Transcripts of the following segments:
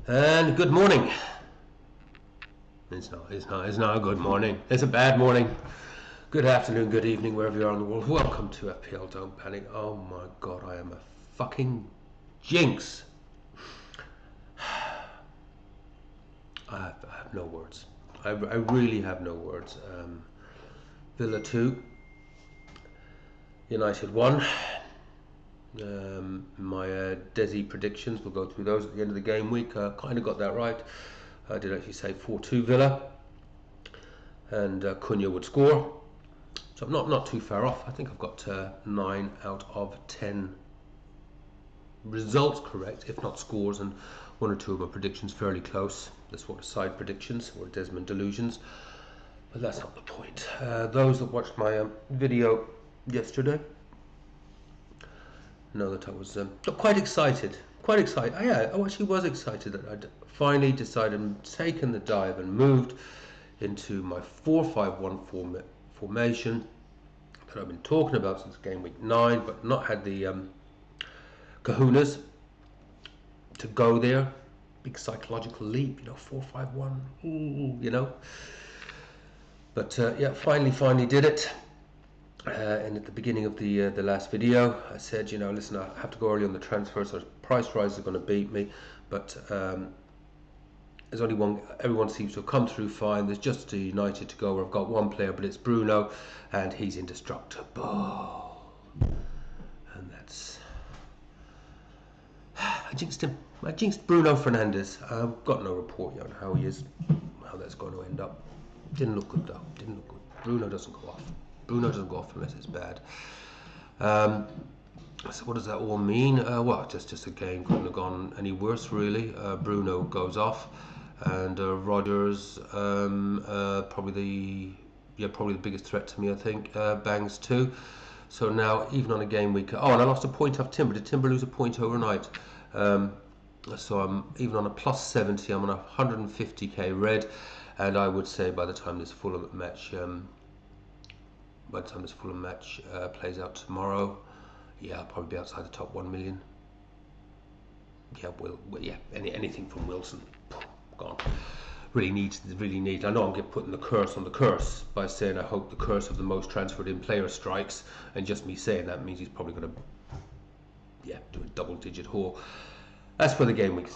And good morning. It's not a good morning. It's a bad morning. Good afternoon, good evening, wherever you are in the world. Welcome to FPL. Don't panic. Oh my god, I am a fucking jinx. I have no words. I really have no words. Villa 2, United 1. My Desi predictions, we'll go through those at the end of the game week. Kind of got that right. I did actually say 4-2 Villa, and Cunha would score. So I'm not too far off. I think I've got 9 out of 10 results correct, if not scores, and 1 or 2 of my predictions fairly close. The sort of side predictions or Desmond delusions, but that's not the point. Those that watched my video yesterday know that I was quite excited. I actually was excited that I'd finally decided and taken the dive and moved into my 4-5-1 formation that I've been talking about since game week 9, but not had the kahunas to go there. Big psychological leap, 4-5-1, ooh. But yeah, finally did it. And at the beginning of the last video, I said, listen, I have to go early on the transfer, so price rise is going to beat me. But there's only one. Everyone seems to have come through fine. There's just a United to go. Where I've got one player, but it's Bruno, and he's indestructible. And that's I jinxed him. I jinxed Bruno Fernandes. I've got no report yet on how he is, how that's going to end up. Didn't look good though. Didn't look good. Bruno doesn't go off. Bruno doesn't go off unless it's bad. So what does that all mean? Well, just a game couldn't have gone any worse, really. Bruno goes off, and Rodgers, probably the biggest threat to me, I think, bangs 2. So now, even on a game week, and I lost a point off Timber. Did Timber lose a point overnight? So I'm even on a plus 70. I'm on a 150k red, and I would say by the time this Fulham match. Plays out tomorrow, I'll probably be outside the top 1 million. Anything from Wilson, gone. Really need. I know I'm getting putting the curse on the curse by saying I hope the curse of the most transferred in player strikes, and just me saying that means he's probably going to, do a double-digit haul. As for the game week,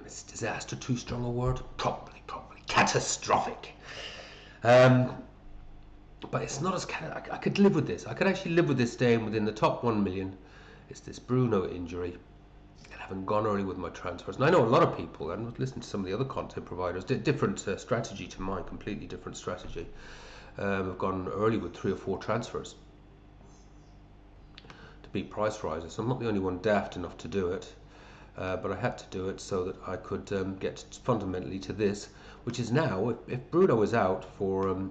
it's disaster too strong a word? Probably catastrophic. But it's not as I could live with this. I could actually live with this staying within the top 1 million. It's this Bruno injury, and having gone early with my transfers. And I know a lot of people, and listening to some of the other content providers, different strategy to mine, completely different strategy. Have gone early with 3 or 4 transfers to beat price rises. So I'm not the only one daft enough to do it. But I had to do it so that I could get fundamentally to this, which is now, if Bruno is out for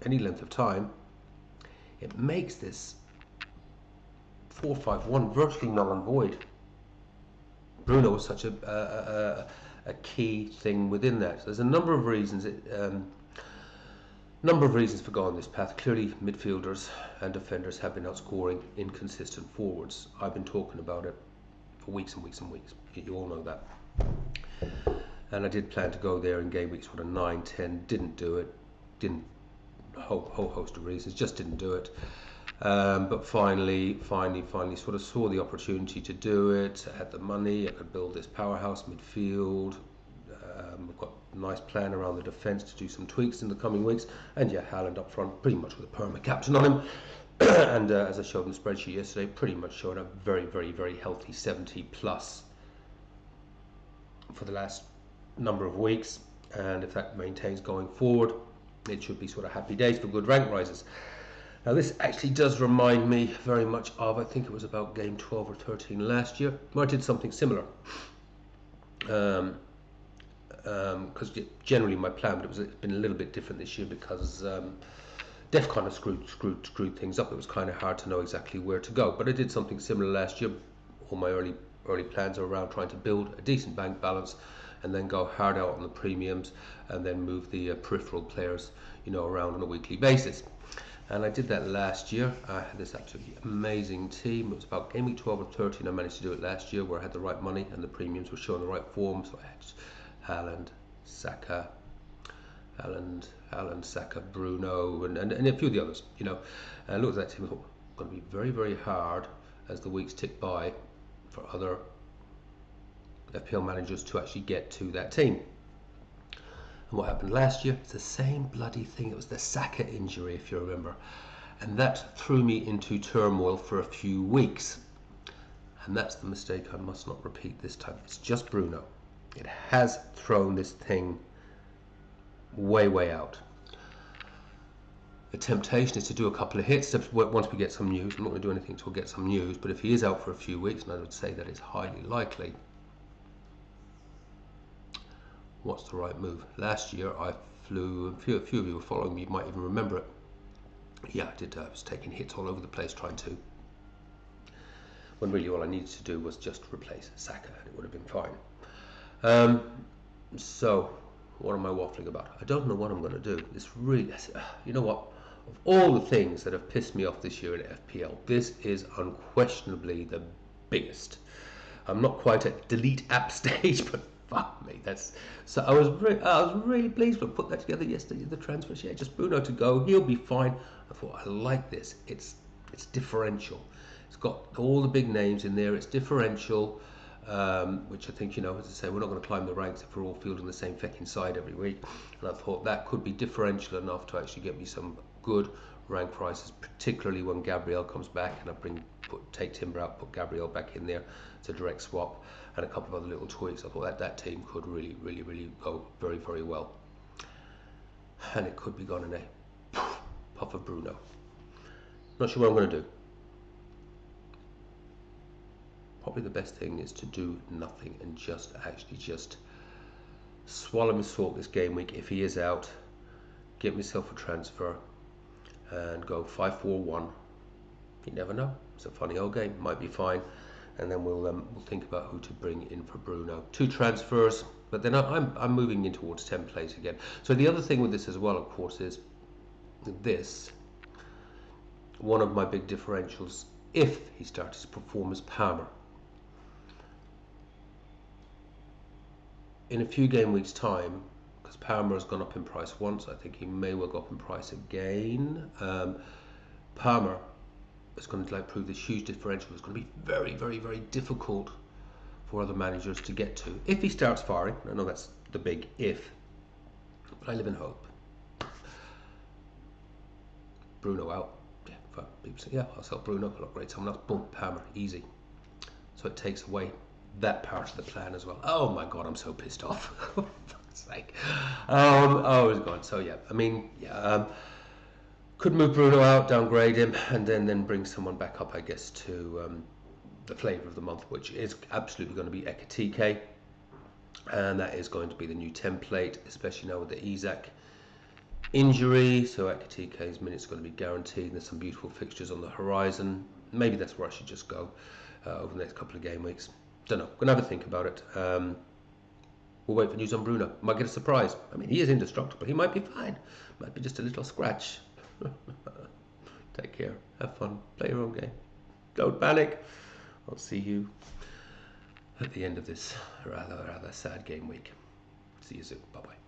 any length of time, it makes this 4-5-1 virtually null and void. Bruno was such a key thing within that. So there's a number of reasons. For going this path. Clearly, midfielders and defenders have been outscoring inconsistent forwards. I've been talking about it for weeks and weeks and weeks. You all know that. And I did plan to go there in game weeks sort of 9, 10. Didn't do it. Didn't. Whole host of reasons. Just didn't do it. But finally sort of saw the opportunity to do it. Had the money. I could build this powerhouse midfield. I've got a nice plan around the defence to do some tweaks in the coming weeks. And Haaland up front, pretty much with a perma captain on him. And as I showed in the spreadsheet yesterday, pretty much showing a very, very, very healthy 70 plus for the last number of weeks. And if that maintains going forward, it should be sort of happy days for good rank rises. Now this actually does remind me very much of, I think it was about game 12 or 13 last year, where I did something similar. Because generally my plan, but it's been a little bit different this year because Def kind of screwed things up. It was kind of hard to know exactly where to go. But I did something similar last year. All my early plans are around trying to build a decent bank balance, and then go hard out on the premiums, and then move the peripheral players, around on a weekly basis. And I did that last year. I had this absolutely amazing team. It was about game week 12 or 13. I managed to do it last year where I had the right money and the premiums were showing the right form. So I had Haaland, Saka, Saka, Bruno, and a few of the others, you know. And I looked at that team and thought, it's going to be very, very hard as the weeks tick by for other FPL managers to actually get to that team. And what happened last year? It's the same bloody thing. It was the Saka injury, if you remember. And that threw me into turmoil for a few weeks. And that's the mistake I must not repeat this time. It's just Bruno. It has thrown this thing way out. The temptation is to do a couple of hits once we get some news. I'm not going to do anything until we get some news, but if he is out for a few weeks, and I would say that is highly likely, what's the right move? Last year I flew, a few of you were following me, you might even remember it. Yeah, I did. I was taking hits all over the place trying to, when really all I needed to do was just replace Saka and it would have been fine. So what am I waffling about? I don't know what I'm going to do. It's really, you know what? Of all the things that have pissed me off this year in FPL, this is unquestionably the biggest. I'm not quite at delete app stage, but fuck me, that's so. I was really pleased to put that together yesterday. The transfer, yeah, just Bruno to go, he'll be fine. I thought I like this. It's differential. It's got all the big names in there. It's differential. Which I think, you know, as I say, we're not going to climb the ranks if we're all fielding the same fecking side every week. And I thought that could be differential enough to actually get me some good rank prices, particularly when Gabriel comes back and I take Timber out, put Gabriel back in there. It's a direct swap and a couple of other little tweaks. I thought that team could really go very well. And it could be gone in a puff of Bruno. Not sure what I'm going to do. Probably the best thing is to do nothing and just swallow my salt this game week. If he is out, get myself a transfer and go 5-4-1. You never know. It's a funny old game. Might be fine. And then we'll think about who to bring in for Bruno. 2 transfers, but then I'm moving in towards templates again. So the other thing with this as well, of course, is this. One of my big differentials, if he starts to perform, as Palmer. In a few game weeks time, because Palmer has gone up in price once, I think he may well go up in price again. Palmer is going to prove this huge differential. It's going to be very difficult for other managers to get to if he starts firing. I know that's the big if, but I live in hope. Bruno out. Yeah, people say, yeah, I'll sell Bruno, I'll upgrade someone else. Boom, Palmer, easy. So it takes away that part of the plan as well. Oh my god, I'm so pissed off. For fuck's sake. Oh, it's gone. So yeah, I mean, yeah, could move Bruno out, downgrade him, and then bring someone back up, I guess, to the flavour of the month, which is absolutely going to be Ekatike, and that is going to be the new template, especially now with the Isaac injury. So Ekatike's minutes are going to be guaranteed. There's some beautiful fixtures on the horizon. Maybe that's where I should just go over the next couple of game weeks. Don't know. Gonna have a think about it. We'll wait for news on Bruno. Might get a surprise. I mean, he is indestructible. He might be fine. Might be just a little scratch. Take care. Have fun. Play your own game. Don't panic. I'll see you at the end of this rather sad game week. See you soon. Bye bye.